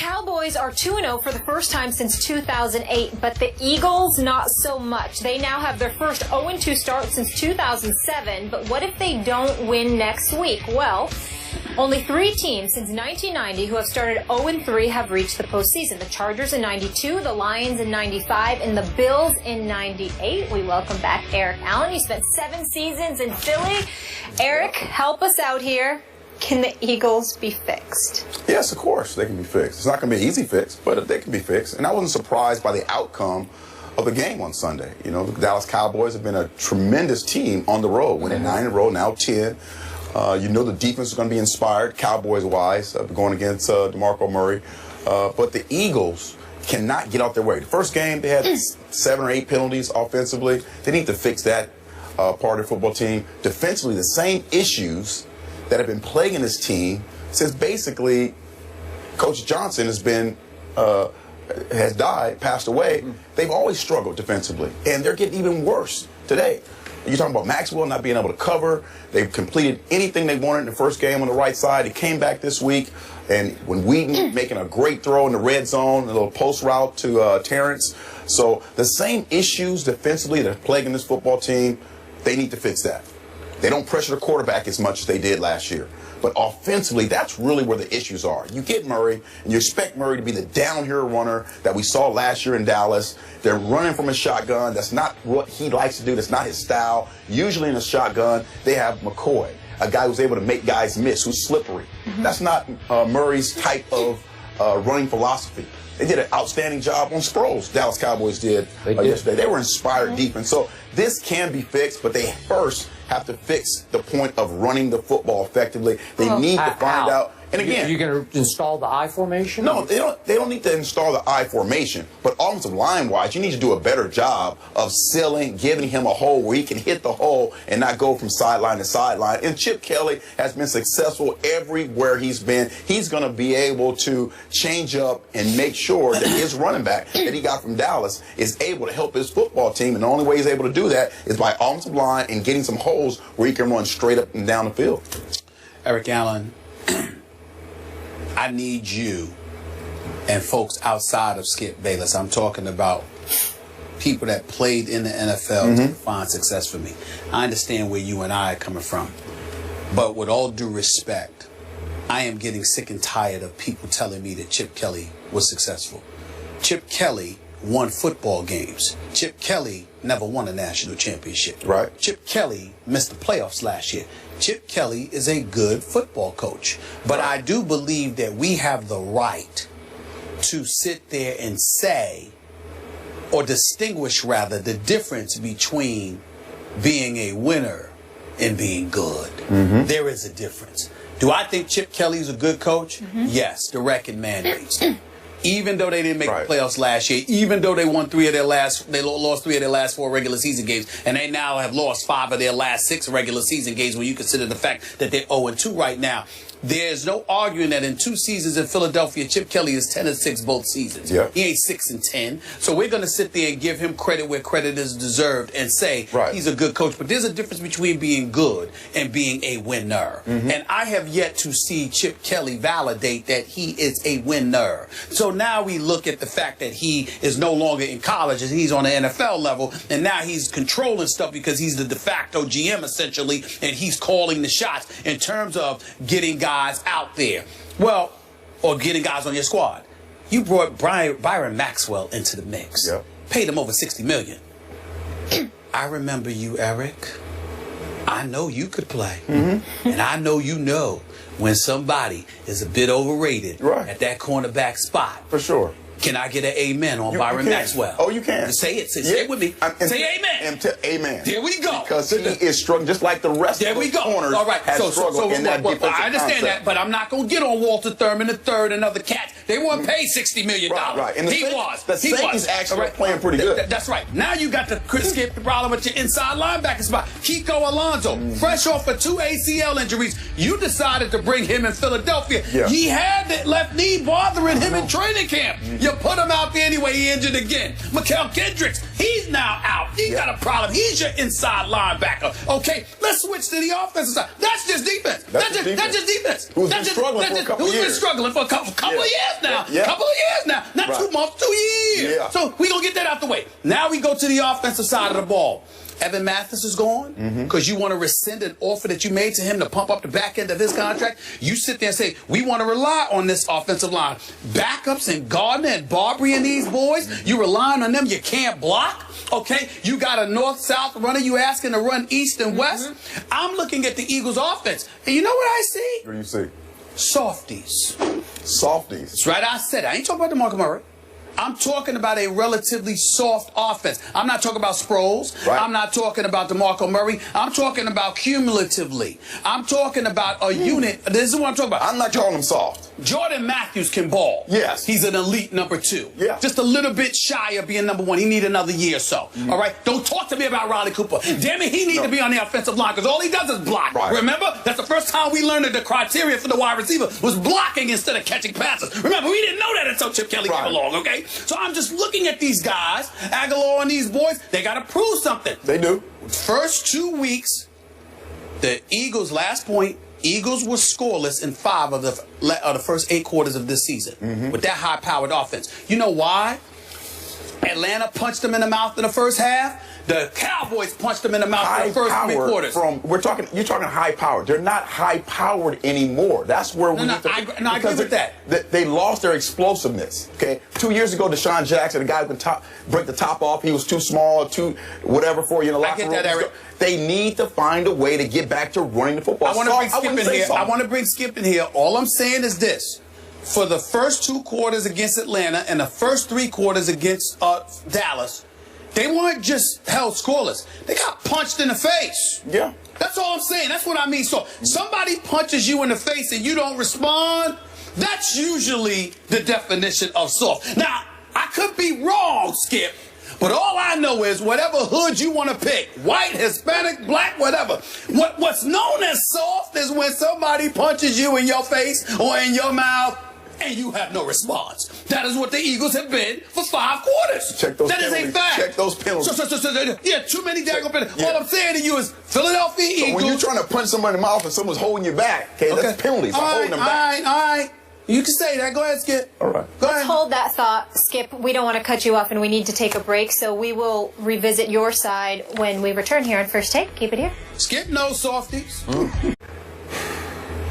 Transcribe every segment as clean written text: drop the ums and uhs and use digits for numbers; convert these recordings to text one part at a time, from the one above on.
Cowboys are 2-0 for the first time since 2008, but the Eagles, not so much. They now have their first 0-2 start since 2007, but what if they don't win next week? Well, only 3 teams since 1990 who have started 0-3 have reached the postseason. The Chargers in 92, the Lions in 95, and the Bills in 98. We welcome back Eric Allen. You spent 7 seasons in Philly. Eric, help us out here. Can the Eagles be fixed? Yes, of course they can be fixed. It's not going to be an easy fix, but they can be fixed. And I wasn't surprised by the outcome of the game on Sunday. You know, the Dallas Cowboys have been a tremendous team on the road, winning 9 in a row, now 10. You know the defense is going to be inspired, Cowboys-wise, going against DeMarco Murray. But the Eagles cannot get out their way. The first game, they had 7 or 8 penalties offensively. They need to fix that part of the football team. Defensively, the same issues that have been plaguing this team since basically Coach Johnson has passed away. They've always struggled defensively, and they're getting even worse today. You're talking about Maxwell not being able to cover. They've completed anything they wanted in the first game on the right side. He came back this week, and when Wheaton making a great throw in the red zone, a little post route to Terrence. So the same issues defensively that are plaguing this football team, they need to fix that. They don't pressure the quarterback as much as they did last year. But offensively, that's really where the issues are. You get Murray, and you expect Murray to be the down here runner that we saw last year in Dallas. They're running from a shotgun. That's not what he likes to do. That's not his style. Usually in a shotgun, they have McCoy, a guy who's able to make guys miss, who's slippery. That's not Murray's type of running philosophy. They did an outstanding job on Sproles. Dallas Cowboys did yesterday. They were inspired defense. So this can be fixed, but they first have to fix the point of running the football effectively. They need to find out. And again, you're going to install the I formation? No, they don't need to install the I formation. But offensive line-wise, you need to do a better job of sealing, giving him a hole where he can hit the hole and not go from sideline to sideline. And Chip Kelly has been successful everywhere he's been. He's going to be able to change up and make sure that his running back that he got from Dallas is able to help his football team. And the only way he's able to do that is by offensive line and getting some holes where he can run straight up and down the field. Eric Allen, I need you and folks outside of Skip Bayless. I'm talking about people that played in the NFL to find success for me. I understand where you and I are coming from. But with all due respect, I am getting sick and tired of people telling me that Chip Kelly was successful. Chip Kelly won football games. Chip Kelly never won a national championship. Right. Chip Kelly missed the playoffs last year. Chip Kelly is a good football coach. But I do believe that we have the right to sit there and say, or distinguish rather, the difference between being a winner and being good. There is a difference. Do I think Chip Kelly's a good coach? Yes, the record mandates. Even though they didn't make the playoffs last year, even though they lost 3 of their last 4 regular season games, and they now have lost 5 of their last 6 regular season games when you consider the fact that they're 0-2 right now. There's no arguing that in 2 seasons in Philadelphia, Chip Kelly is 10-6 both seasons. He ain't 6-10. So we're going to sit there and give him credit where credit is deserved and say he's a good coach. But there's a difference between being good and being a winner. And I have yet to see Chip Kelly validate that he is a winner. So now we look at the fact that he is no longer in college and he's on the NFL level, and now he's controlling stuff because he's the de facto GM essentially, and he's calling the shots in terms of getting guys out there. Well, or getting guys on your squad. You brought Byron Maxwell into the mix. Paid him over $60 million. I remember you, Eric. I know you could play. And I know you know when somebody is a bit overrated at that cornerback spot. For sure. Can I get an amen on Byron Maxwell? Oh, you can. Say it. Say it with me. Say amen. Amen. There we go. Because he is struggling just like the rest of the corners. All right. So I understand that, but I'm not going to get on Walter Thurman III and other cats. They weren't paid $60 million. Right. And he was. The Saints actually playing pretty good. That's right. Now you got to skip the problem with your inside linebacker spot. Kiko Alonso, fresh off of 2 ACL injuries. You decided to bring him in Philadelphia. He had that left knee bothering him in training camp. You put him out there anyway. He injured again. Mikael Kendricks, he's now out. He's got a problem. He's your inside linebacker. Okay, let's switch to the offensive side. That's just defense. That's just defense. Who's been struggling for a couple years. Who's been struggling for a couple of years now. Yeah. Couple of years now. Not 2 months, 2 years. Yeah. So we're going to get that out the way. Now we go to the offensive side of the ball. Evan Mathis is gone because you want to rescind an offer that you made to him to pump up the back end of his contract. You sit there and say, we want to rely on this offensive line. Backups and Gardner and Barbary and these boys, you relying on them. You can't block. Okay, you got a north-south runner. You asking to run east and west. I'm looking at the Eagles' offense, and you know what I see? What do you see? Softies. Softies. That's right. I said it. I ain't talking about DeMarco Murray. I'm talking about a relatively soft offense. I'm not talking about Sproles. Right. I'm not talking about DeMarco Murray. I'm talking about cumulatively. I'm talking about a unit. This is what I'm talking about. I'm not calling them soft. Jordan Matthews can ball. Yes. He's an elite number 2. Yeah. Just a little bit shy of being number 1. He need another year or so. All right? Don't talk to me about Riley Cooper. Damn it, he need to be on the offensive line because all he does is block. Right. Remember? That's the first time we learned that the criteria for the wide receiver was blocking instead of catching passes. Remember, we didn't know that until Chip Kelly came along, okay? So I'm just looking at these guys, Aguilar and these boys, they got to prove something. They do. First 2 weeks, the Eagles, last point, Eagles were scoreless in 5 of the first 8 quarters of this season with that high-powered offense. You know why? Atlanta punched them in the mouth in the first half. The Cowboys punched them in the mouth in the first 3 quarters. You're talking high powered. They're not high powered anymore. That's where we need to. I agree with that. They lost their explosiveness. Okay, 2 years ago, Deshaun Jackson, the guy who can break the top off, he was too small, too whatever for you in the locker room. I get that, Eric. They need to find a way to get back to running the football. I want to bring Skip in here. All I'm saying is this. For the first 2 quarters against Atlanta and the first 3 quarters against Dallas, they weren't just held scoreless. They got punched in the face. Yeah. That's all I'm saying. That's what I mean. So somebody punches you in the face and you don't respond, that's usually the definition of soft. Now, I could be wrong, Skip, but all I know is whatever hood you want to pick, white, Hispanic, black, whatever, what's known as soft is when somebody punches you in your face or in your mouth and you have no response. That is what the Eagles have been for 5 quarters. Check those penalties. That is a fact. Check those penalties. So, yeah, too many daggone penalties. Yeah. All I'm saying to you is Philadelphia Eagles. When you're trying to punch somebody in the mouth and someone's holding you back, okay, that's penalties. Holding them back. All right. You can say that. Go ahead, Skip. All right. Go ahead. Let's hold that thought, Skip. We don't want to cut you off, and we need to take a break, so we will revisit your side when we return here on First Take. Keep it here. Skip knows softies.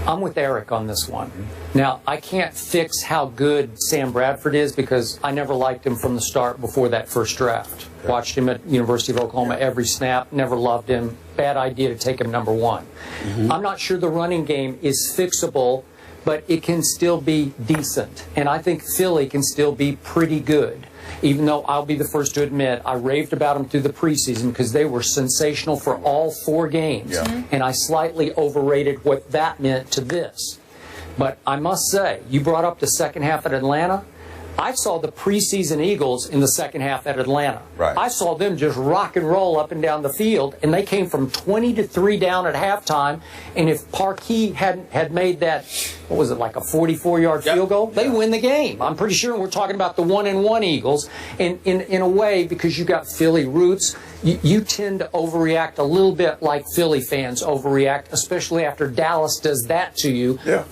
I'm with Eric on this one. Now, I can't fix how good Sam Bradford is because I never liked him from the start before that first draft. Okay. Watched him at University of Oklahoma every snap, never loved him. Bad idea to take him number 1. I'm not sure the running game is fixable, but it can still be decent. And I think Philly can still be pretty good. Even though I'll be the first to admit I raved about them through the preseason because they were sensational for all 4 games. Yeah. And I slightly overrated what that meant to this. But I must say, you brought up the second half at Atlanta. I saw the preseason Eagles in the second half at Atlanta. Right. I saw them just rock and roll up and down the field, and they came from 20-3 down at halftime. And if Parkey had made that, what was it, like a 44-yard field goal, they win the game. I'm pretty sure we're talking about the 1-1 Eagles. And in a way, because you got Philly roots, you tend to overreact a little bit like Philly fans overreact, especially after Dallas does that to you. Yeah.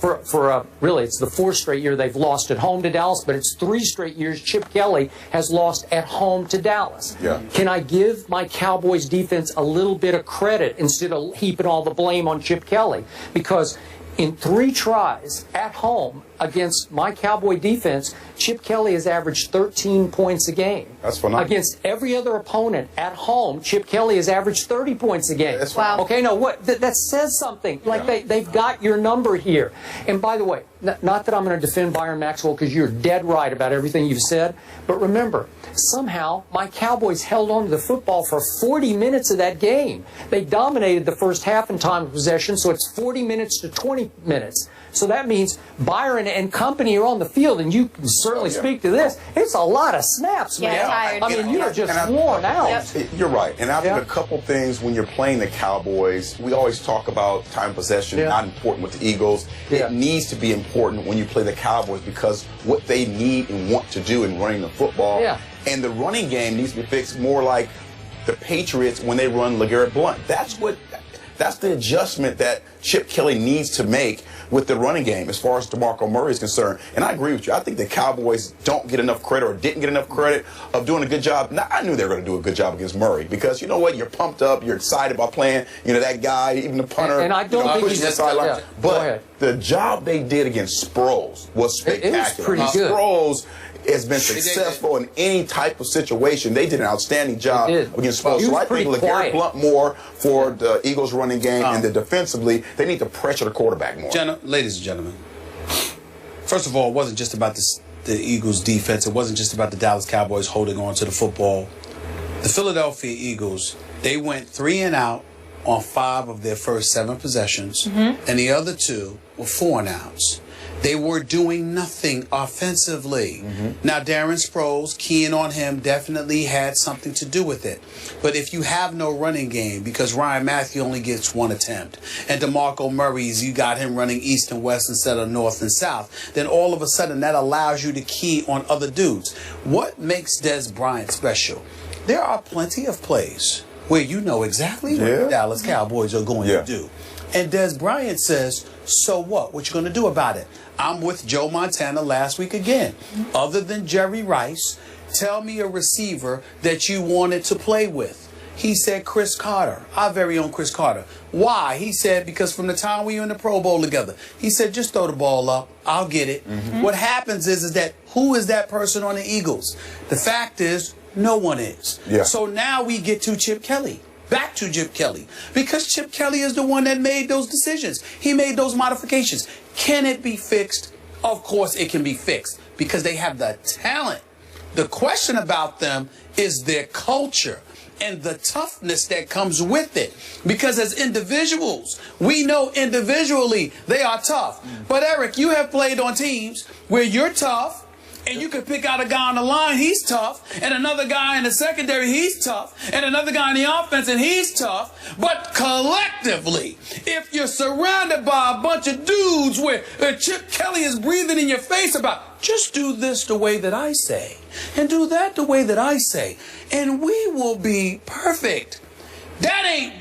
Really, it's the 4th straight year they've lost at home to Dallas, but it's 3 straight years Chip Kelly has lost at home to Dallas. Yeah. Can I give my Cowboys defense a little bit of credit instead of heaping all the blame on Chip Kelly? Because in 3 tries at home against my Cowboy defense, Chip Kelly has averaged 13 points a game. That's phenomenal. Against every other opponent at home, Chip Kelly has averaged 30 points a game. That's wow. Okay, no, what that says something. Like they've got your number here. And by the way, not that I'm going to defend Byron Maxwell because you're dead right about everything you've said, but remember, somehow my Cowboys held on to the football for 40 minutes of that game. They dominated the first half in time of possession, so it's 40 minutes to 20 minutes. So that means Byron and company are on the field, and you can certainly speak to this. It's a lot of snaps, man. Yeah, tired. I mean, you're just worn out. You're right. And I think a couple things when you're playing the Cowboys, we always talk about time possession, not important with the Eagles. It needs to be important. important when you play the Cowboys because what they need and want to do in running the football. Yeah. And the running game needs to be fixed more like the Patriots when they run LeGarrette Blount. That's the adjustment that Chip Kelly needs to make with the running game as far as DeMarco Murray is concerned. And I agree with you. I think the Cowboys don't get enough credit or didn't get enough credit of doing a good job. Now, I knew they were going to do a good job against Murray because you know what? You're pumped up. You're excited about playing. You know, that guy, even the punter. And I don't think pushing the sideline. Yeah, but the job they did against Sproles was spectacular. It was pretty good. Sproles has been successful in any type of situation. They did an outstanding job against Sproles. So I think LeGarrette Blount more for the Eagles running game and the defensively, they need to pressure the quarterback more. Ladies and gentlemen, first of all, it wasn't just about the Eagles defense. It wasn't just about the Dallas Cowboys holding on to the football. The Philadelphia Eagles, they went 3 and out on 5 of their first 7 possessions, and the other 2 were 4 and outs. They were doing nothing offensively. Now, Darren Sproles, keying on him, definitely had something to do with it. But if you have no running game, because Ryan Matthew only gets 1 attempt, and DeMarco Murray's, you got him running east and west instead of north and south, then all of a sudden that allows you to key on other dudes. What makes Des Bryant special? There are plenty of plays where you know exactly what the Dallas Cowboys are going to do. And Des Bryant says, so what? What you going to do about it? I'm with Joe Montana last week again. Other than Jerry Rice, tell me a receiver that you wanted to play with. He said Chris Carter, our very own Chris Carter. Why? He said because from the time we were in the Pro Bowl together, he said just throw the ball up. I'll get it. What happens is that who is that person on the Eagles? The fact is no one is. So now we get to Chip Kelly. Back to Chip Kelly. Because Chip Kelly is the one that made those decisions. He made those modifications. Can it be fixed? Of course it can be fixed because they have the talent. The question about them is their culture and the toughness that comes with it. Because as individuals, we know individually they are tough. But Eric, you have played on teams where you're tough, and you can pick out a guy on the line, he's tough, and another guy in the secondary, he's tough, and another guy in the offense, and he's tough. But collectively, if you're surrounded by a bunch of dudes where Chip Kelly is breathing in your face about, just do this the way that I say, and do that the way that I say, and we will be perfect. That ain't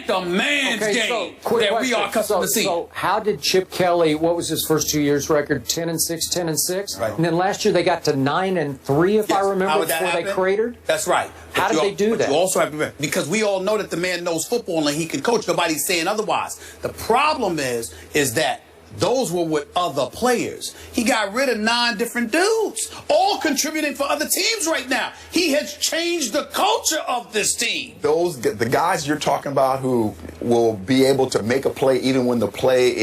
the man's game that we are accustomed to see. So how did Chip Kelly, what was his first 2 years record? 10-6, 10-6? Right. And then last year they got to 9-3, if I remember, before they cratered? That's right. How did they do that? You also have to remember, because we all know that the man knows football and he can coach. Nobody's saying otherwise. The problem is that those were with other players. He got rid of 9 different dudes, all contributing for other teams right now. He has changed the culture of this team. The guys you're talking about who will be able to make a play even when the play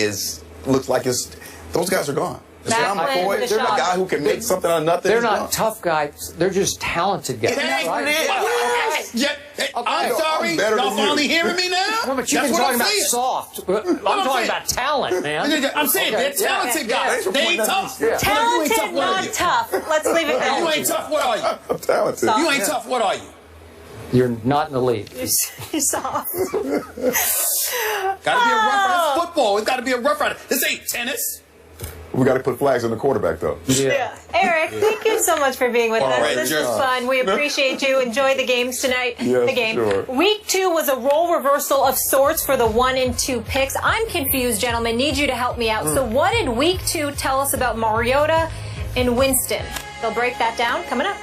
looks like those guys are gone. John McCoy, they're a guy who can make something out of nothing. They're not tough guys. They're just talented guys. I'm sorry. Y'all finally hearing me now? No, but you've been talking about soft. I'm talking about talent, man. I'm saying they're talented guys. They ain't tough. Talented, not tough. Let's leave it there. You ain't tough. What are you? I'm talented. You ain't tough. What are you? You're not in the league. You're soft. Got to be a rough rider. It's football. It's got to be a rough rider. This ain't tennis. We got to put flags on the quarterback, though. Yeah. Eric, thank you so much for being with us. Right, this was fun. We appreciate you. Enjoy the games tonight. Yes, the game. Sure. Week 2 was a role reversal of sorts for the 1 and 2 picks. I'm confused, gentlemen. Need you to help me out. So what did Week 2 tell us about Mariota and Winston? They'll break that down coming up.